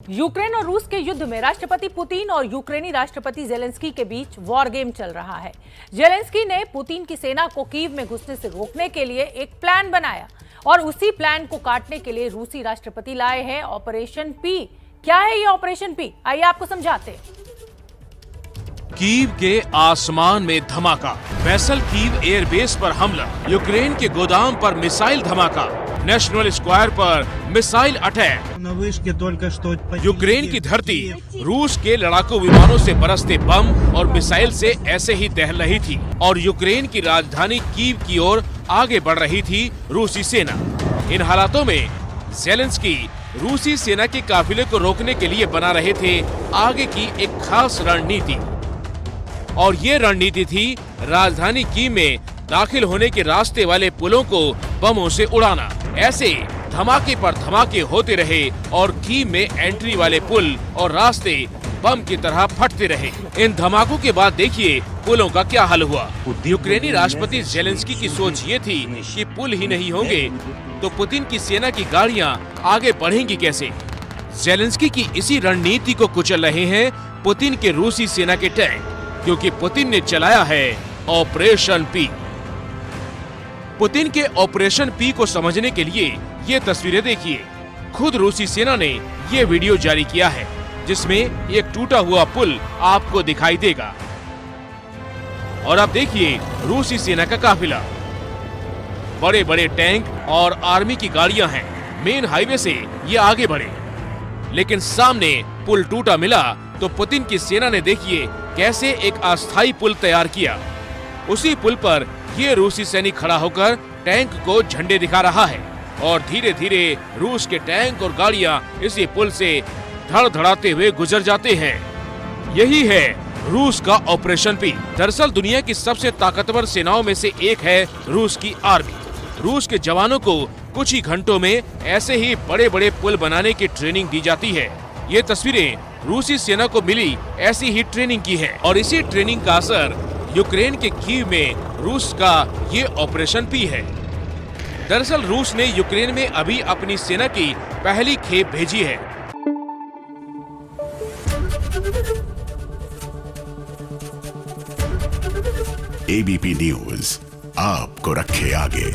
Ukraine और रूस के युद्ध में राष्ट्रपति पुतिन और यूक्रेनी राष्ट्रपति जेलेंस्की के बीच वॉर गेम चल रहा है। जेलेंस्की ने पुतिन की सेना को कीव में घुसने से रोकने के लिए एक प्लान बनाया और उसी प्लान को काटने के लिए रूसी राष्ट्रपति लाए हैं ऑपरेशन पी। क्या है ये ऑपरेशन पी, आइए आपको समझाते हैं। कीव के आसमान में धमाका, वेसल कीव एयरबेस पर हमला, यूक्रेन के गोदाम पर मिसाइल धमाका, नेशनल स्क्वायर पर मिसाइल अटैक। यूक्रेन की धरती रूस के लड़ाकू विमानों से बरसते बम और मिसाइल से ऐसे ही दहल रही थी और यूक्रेन की राजधानी कीव की ओर आगे बढ़ रही थी रूसी सेना। इन हालातों में जेलेंस्की रूसी सेना के काफिले को रोकने के लिए बना रहे थे आगे की एक खास रणनीति, और ये रणनीति थी राजधानी कीव में दाखिल होने के रास्ते वाले पुलों को बमों से उड़ाना। ऐसे धमाके पर धमाके होते रहे और कीव में एंट्री वाले पुल और रास्ते बम की तरह फटते रहे। इन धमाकों के बाद देखिए पुलों का क्या हाल हुआ। यूक्रेनी राष्ट्रपति जेलेंस्की की सोच ये थी कि पुल ही नहीं होंगे तो पुतिन की सेना की गाड़ियां आगे बढ़ेंगी कैसे। जेलेंस्की की इसी रणनीति को कुचल रहे हैं पुतिन के रूसी सेना के टैंक, क्योंकि पुतिन ने चलाया है ऑपरेशन पी। पुतिन के ऑपरेशन पी को समझने के लिए ये तस्वीरें देखिए। खुद रूसी सेना ने ये वीडियो जारी किया है जिसमें एक टूटा हुआ पुल आपको दिखाई देगा। और अब देखिए रूसी सेना का काफिला, बड़े बड़े टैंक और आर्मी की गाड़ियां हैं। मेन हाईवे से ये आगे बढ़े, लेकिन सामने पुल टूटा मिला तो पुतिन की सेना ने देखिए कैसे एक अस्थायी पुल तैयार किया। उसी पुल पर ये रूसी सैनिक खड़ा होकर टैंक को झंडे दिखा रहा है और धीरे धीरे रूस के टैंक और गाड़ियां इसी पुल से धड़धड़ाते हुए गुजर जाते हैं। यही है रूस का ऑपरेशन पी। दरअसल दुनिया की सबसे ताकतवर सेनाओं में से एक है रूस की आर्मी। रूस के जवानों को कुछ ही घंटों में ऐसे ही बड़े बड़े पुल बनाने की ट्रेनिंग दी जाती है। ये तस्वीरें रूसी सेना को मिली ऐसी ही ट्रेनिंग की है और इसी ट्रेनिंग का असर यूक्रेन के कीव में रूस का ये ऑपरेशन पी है। दरअसल रूस ने यूक्रेन में अभी अपनी सेना की पहली खेप भेजी है। एबीपी न्यूज आपको रखे आगे।